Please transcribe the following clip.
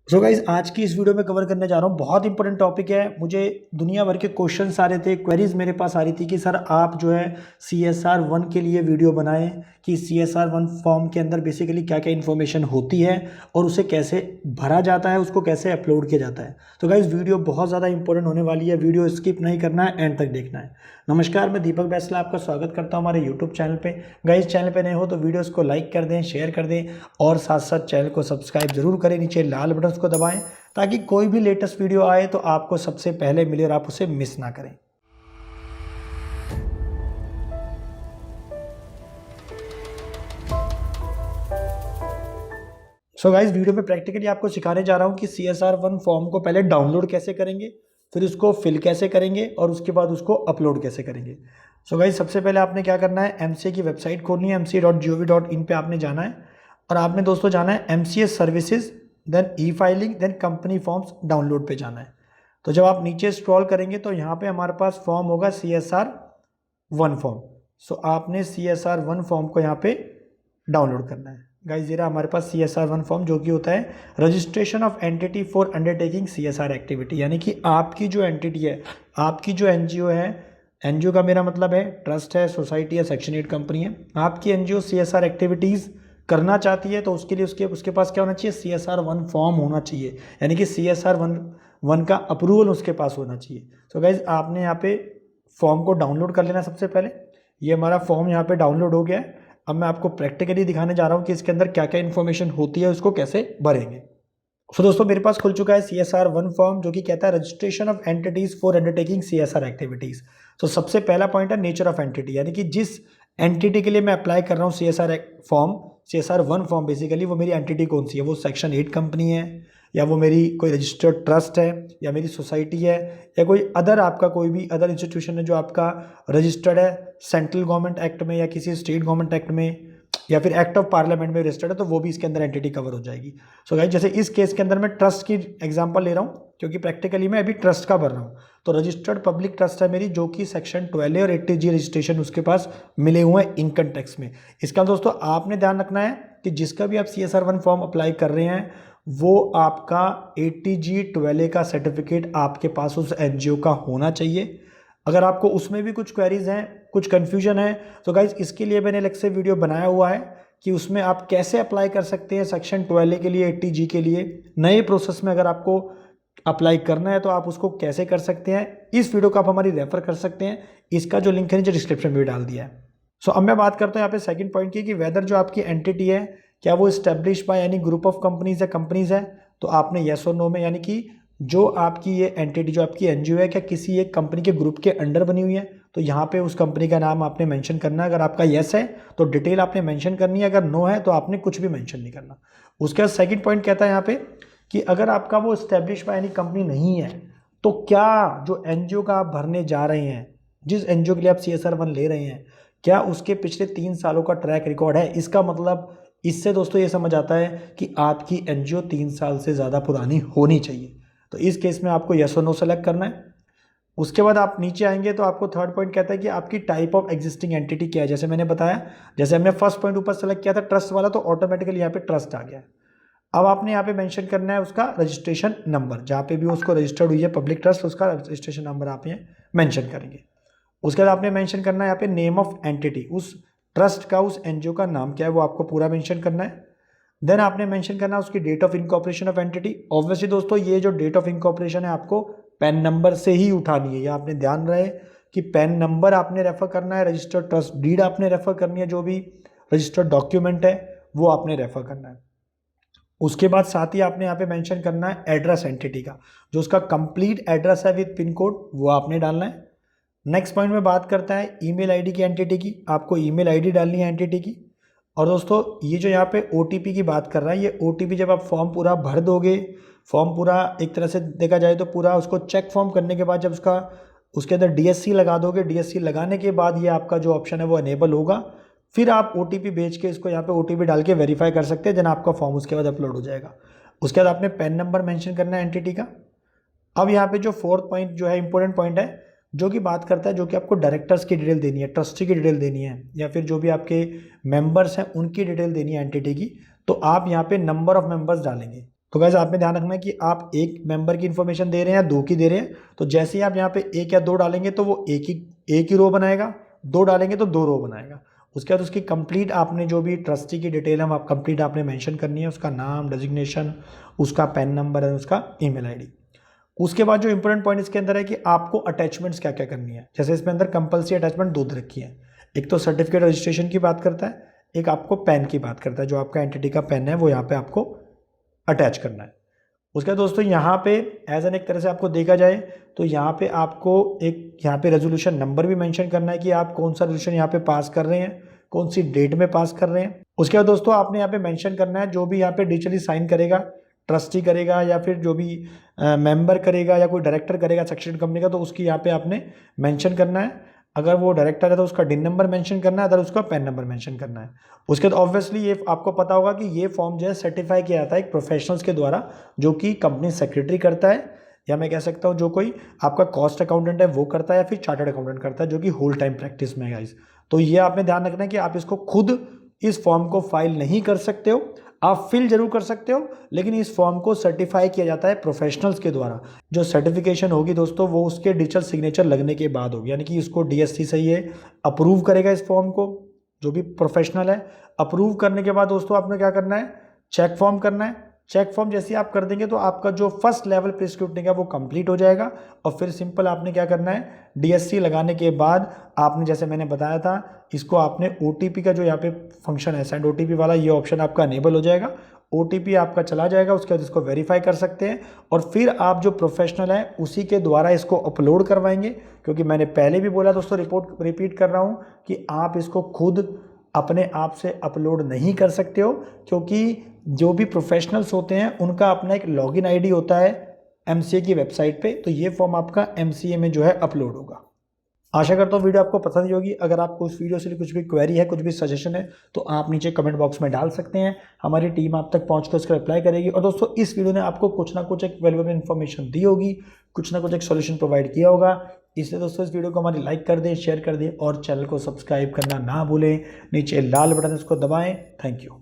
So guys आज की इस वीडियो में कवर करने जा रहा हूँ। बहुत इंपॉर्टेंट टॉपिक है। मुझे दुनिया भर के क्वेश्चंस आ रहे थे, क्वेरीज मेरे पास आ रही थी कि सर आप जो है CSR 1 के लिए वीडियो बनाएं कि CSR 1 फॉर्म के अंदर बेसिकली क्या क्या इन्फॉर्मेशन होती है और उसे कैसे भरा जाता है, उसको कैसे अपलोड किया जाता है। तो गाइज वीडियो बहुत ज़्यादा इंपॉर्टेंट होने वाली है, वीडियो स्किप नहीं करना है, एंड तक देखना है। नमस्कार, मैं दीपक बैसला आपका स्वागत करता हूँ हमारे यूट्यूब चैनल पे। गाइज चैनल पे नए हो तो वीडियोस को लाइक कर दें, शेयर कर दें और साथ साथ चैनल को सब्सक्राइब जरूर करें। नीचे लाल बटन को दबाएं ताकि कोई भी लेटेस्ट वीडियो आए तो आपको सबसे पहले मिले और आप उसे मिस ना करें। सो गाइस वीडियो में प्रैक्टिकली आपको सिखाने जा रहा हूँ कि CSR 1 फॉर्म को पहले डाउनलोड कैसे करेंगे, फिर उसको फिल कैसे करेंगे और उसके बाद उसको अपलोड कैसे करेंगे। सो गाइस सबसे पहले आपने क्या करना है, MCA की वेबसाइट खोलनी है, mca.gov.in पे आपने जाना है और आपने दोस्तों जाना है MCA services, then e-filing, then company forms download पे जाना है। तो जब आप नीचे स्क्रॉल करेंगे तो यहाँ पे हमारे पास फॉर्म होगा CSR 1 फॉर्म। सो आपने CSR 1 फॉर्म को यहाँ पे डाउनलोड करना है। गाइस ये हमारे पास CSR 1 फॉर्म जो कि होता है registration of entity for undertaking CSR activity, यानी कि आपकी जो एंटिटी है, आपकी जो NGO है, NGO का मेरा मतलब है ट्रस्ट है, सोसाइटी है, सेक्शन 8 कंपनी है, आपकी NGO CSR एक्टिविटीज़ करना चाहती है तो उसके लिए उसके पास क्या होना चाहिए, CSR 1 फॉर्म होना चाहिए, यानी कि CSR 1 का अप्रूवल उसके पास होना चाहिए। तो गाइज आपने यहाँ पे फॉर्म को डाउनलोड कर लेना। सबसे पहले ये हमारा फॉर्म यहाँ पे डाउनलोड हो गया है। अब मैं आपको प्रैक्टिकली दिखाने जा रहा हूँ कि इसके अंदर क्या क्या इन्फॉर्मेशन होती है, उसको कैसे भरेंगे। सो दोस्तों मेरे पास खुल चुका है CSR 1 फॉर्म जो कि कहता है registration of entities for undertaking CSR activities. तो सबसे पहला पॉइंट है नेचर ऑफ एंटिटी, यानी कि जिस एंटिटी के लिए मैं अप्लाई कर रहा हूँ CSR 1 फॉर्म, बेसिकली वो मेरी एंटिटी कौन सी है, वो सेक्शन 8 कंपनी है या वो मेरी कोई रजिस्टर्ड ट्रस्ट है या मेरी सोसाइटी है या कोई अदर आपका कोई भी अदर इंस्टीट्यूशन है जो आपका रजिस्टर्ड है सेंट्रल गवर्नमेंट एक्ट में या किसी स्टेट गवर्नमेंट एक्ट में या फिर एक्ट ऑफ पार्लियामेंट में रजिस्टर्ड है, तो वो भी इसके अंदर एंटिटी कवर हो जाएगी। सो गाइस जैसे इस केस के अंदर मैं ट्रस्ट की एग्जांपल ले रहा हूँ क्योंकि प्रैक्टिकली मैं अभी ट्रस्ट का भर रहा हूँ। तो रजिस्टर्ड पब्लिक ट्रस्ट है मेरी, जो कि सेक्शन 12 और 80G रजिस्ट्रेशन उसके पास मिले हुए हैं इनकम टैक्स में। इसका दोस्तों आपने ध्यान रखना है कि जिसका भी आप CSR 1 फॉर्म अप्लाई कर रहे हैं वो आपका 80G12 का सर्टिफिकेट आपके पास उस NGO का होना चाहिए। अगर आपको उसमें भी कुछ क्वेरीज हैं, कुछ कन्फ्यूजन है, तो गाइज इसके लिए मैंने अलग से वीडियो बनाया हुआ है कि उसमें आप कैसे अप्लाई कर सकते हैं सेक्शन 12 के लिए, 80G के लिए। नए प्रोसेस में अगर आपको अप्लाई करना है तो आप उसको कैसे कर सकते हैं, इस वीडियो को आप हमारी रेफर कर सकते हैं। इसका जो लिंक है नीचे डिस्क्रिप्शन में भी डाल दिया है। सो अब मैं बात करता हूँ यहाँ पे सेकंड पॉइंट की कि वेदर जो आपकी एंटिटी है क्या वो establish by any group of companies या कंपनीज है। तो आपने येस और नो में, यानी कि जो आपकी ये एंटिटी, जो आपकी NGO है, क्या किसी एक कंपनी के ग्रुप के अंडर बनी हुई है, तो यहाँ पे उस कंपनी का नाम आपने मेंशन करना है। अगर आपका येस है तो डिटेल आपने मेंशन करनी है, अगर नो है तो आपने कुछ भी मेंशन नहीं करना। उसके बाद सेकंड पॉइंट कहता है यहाँ पे कि अगर आपका वो स्टैब्लिश बाय एनी कंपनी नहीं है तो क्या जो NGO का आप भरने जा रहे हैं, जिस NGO के लिए आप CSR 1 ले रहे हैं, क्या उसके पिछले 3 सालों का ट्रैक रिकॉर्ड है। इसका मतलब इससे दोस्तों ये समझ आता है कि आपकी NGO 3 साल से ज़्यादा पुरानी होनी चाहिए। तो इस केस में आपको येस और नो सेलेक्ट करना है। उसके बाद आप नीचे आएंगे तो आपको थर्ड पॉइंट कहता है कि आपकी टाइप ऑफ एग्जिस्टिंग एंटिटी क्या है। जैसे मैंने बताया, जैसे हमने फर्स्ट पॉइंट ऊपर सेलेक्ट किया था ट्रस्ट वाला, तो ऑटोमेटिकली यहाँ पे ट्रस्ट आ गया है। अब आपने यहाँ पे मेंशन करना है उसका रजिस्ट्रेशन नंबर, जहाँ पे भी उसको रजिस्टर्ड हुई है पब्लिक ट्रस्ट, उसका रजिस्ट्रेशन नंबर आप यहाँ मेंशन करेंगे। उसके बाद आपने मेंशन करना है यहाँ पे नेम ऑफ एंटिटी, उस ट्रस्ट का, उस NGO का नाम क्या है वो आपको पूरा मेंशन करना है। देन आपने मेंशन करना है उसकी date of incorporation of entity. Obviously दोस्तों ये जो डेट ऑफ इनकॉर्पोरेशन है आपको पैन नंबर से ही उठानी है, ये आपने ध्यान रहे कि पैन नंबर आपने रेफर करना है, रजिस्टर्ड ट्रस्ट डीड आपने रेफर करनी है, जो भी रजिस्टर्ड डॉक्यूमेंट है वो आपने रेफर करना है। उसके बाद साथ ही आपने यहाँ पे मेंशन करना है एड्रेस एंटिटी का, जो उसका कंप्लीट एड्रेस है विद पिन कोड वो आपने डालना है। नेक्स्ट पॉइंट में बात करता है ईमेल आईडी की एंटिटी की, आपको ईमेल आईडी डालनी है एंटिटी की। और दोस्तों ये जो यहाँ पे OTP की बात कर रहा है, ये OTP जब आप फॉर्म पूरा भर दोगे, फॉर्म पूरा एक तरह से देखा जाए तो पूरा उसको चेक फॉर्म करने के बाद जब उसके अंदर DSC लगा दोगे, DSC लगाने के बाद ये आपका जो ऑप्शन है वो अनेबल होगा। फिर आप OTP भेज के इसको यहाँ पे OTP डाल के वेरीफाई कर सकते हैं, देन आपका फॉर्म उसके बाद अपलोड हो जाएगा। उसके बाद आपने पैन नंबर मेंशन करना है एंटिटी का। अब यहाँ पे जो फोर्थ पॉइंट जो है इंपॉर्टेंट पॉइंट है, जो कि बात करता है, जो कि आपको डायरेक्टर्स की डिटेल देनी है, ट्रस्टी की डिटेल देनी है, या फिर जो भी आपके मेंबर्स हैं उनकी डिटेल देनी है एंटिटी की। तो आप यहाँ पे नंबर ऑफ मेंबर्स डालेंगे। तो गाइस आपने ध्यान रखना है कि आप एक मेंबर की इन्फॉर्मेशन दे रहे हैं या 2 की दे रहे हैं, तो जैसे ही आप यहाँ पे 1 या 2 डालेंगे तो वो एक ही रो बनाएगा, 2 डालेंगे तो 2 रो बनाएगा। उसके बाद उसकी कंप्लीट आपने जो भी ट्रस्टी की डिटेल है आप कंप्लीट आपने मेंशन करनी है, उसका नाम, डेजिग्नेशन, उसका पैन नंबर है, उसका ईमेल आईडी। उसके बाद जो इंपॉर्टेंट पॉइंट इसके अंदर है कि आपको अटैचमेंट्स क्या क्या करनी है। जैसे इसमें अंदर कंपल्सरी अटैचमेंट 2 रखी है, एक तो सर्टिफिकेट रजिस्ट्रेशन की बात करता है, एक आपको पैन की बात करता है, जो आपका एंटिटी का पैन है वो यहाँ पे आपको अटैच करना है। उसके बाद दोस्तों यहाँ पे एज एन एक तरह से आपको देखा जाए तो यहाँ पे आपको एक यहाँ पे रेजोल्यूशन नंबर भी मेंशन करना है कि आप कौन सा रेजोल्यूशन यहाँ पे पास कर रहे हैं, कौन सी डेट में पास कर रहे हैं। उसके बाद दोस्तों आपने यहाँ पे मेंशन करना है जो भी यहाँ पे डिजिटली साइन करेगा, ट्रस्टी करेगा या फिर जो भी मेंबर करेगा या कोई डायरेक्टर करेगा सेक्शन कंपनी का, तो उसकी यहाँ पे आपने मेंशन करना है। अगर वो डायरेक्टर है तो उसका डिन नंबर मेंशन करना है, अगर उसका पैन नंबर मेंशन करना है। उसके बाद ऑब्वियसली ये आपको पता होगा कि ये फॉर्म जो है सर्टिफाई किया जाता है एक प्रोफेशनल्स के द्वारा, जो कि कंपनी सेक्रेटरी करता है, या मैं कह सकता हूँ जो कोई आपका कॉस्ट अकाउंटेंट है वो करता है, या फिर चार्टर्ड अकाउंटेंट करता है, जो कि होल टाइम प्रैक्टिस में है गाइस। तो ये आपने ध्यान रखना है कि आप इसको खुद इस फॉर्म को फाइल नहीं कर सकते हो, आप फिल जरूर कर सकते हो, लेकिन इस फॉर्म को सर्टिफाई किया जाता है प्रोफेशनल्स के द्वारा। जो सर्टिफिकेशन होगी दोस्तों वो उसके डिजिटल सिग्नेचर लगने के बाद होगी, यानी कि इसको डीएससी सही है अप्रूव करेगा इस फॉर्म को, जो भी प्रोफेशनल है। अप्रूव करने के बाद दोस्तों आपने क्या करना है, चेक फॉर्म करना है। चेक फॉर्म जैसे आप कर देंगे तो आपका जो फर्स्ट लेवल प्री स्क्रूटनी का वो कंप्लीट हो जाएगा, और फिर सिंपल आपने क्या करना है, डीएससी लगाने के बाद आपने जैसे मैंने बताया था इसको आपने ओटीपी का जो यहाँ पे फंक्शन है सेंड ओटीपी वाला, ये ऑप्शन आपका अनेबल हो जाएगा, ओटीपी आपका चला जाएगा। उसके बाद इसको वेरीफाई कर सकते हैं, और फिर आप जो प्रोफेशनल है उसी के द्वारा इसको अपलोड करवाएंगे। क्योंकि मैंने पहले भी बोला दोस्तों, रिपीट कर रहा हूँ कि आप इसको खुद अपने आप से अपलोड नहीं कर सकते हो, क्योंकि जो भी प्रोफेशनल्स होते हैं उनका अपना एक लॉगिन आईडी होता है एमसीए की वेबसाइट पे, तो ये फॉर्म आपका एमसीए में जो है अपलोड होगा। आशा करता हूँ वीडियो आपको पसंद होगी। अगर आपको इस वीडियो से कुछ भी क्वेरी है, कुछ भी सजेशन है, तो आप नीचे कमेंट बॉक्स में डाल सकते हैं, हमारी टीम आप तक पहुँचकर उसका रिप्लाई करेगी। और दोस्तों इस वीडियो ने आपको कुछ ना कुछ एक वैल्यूएबल इन्फॉर्मेशन दी होगी, कुछ ना कुछ एक सोल्यूशन प्रोवाइड किया होगा। इसलिए दोस्तों इस वीडियो को हमारी लाइक कर दें, शेयर कर दें, और चैनल को सब्सक्राइब करना ना भूलें। नीचे लाल बटन उसको दबाएं। Thank you.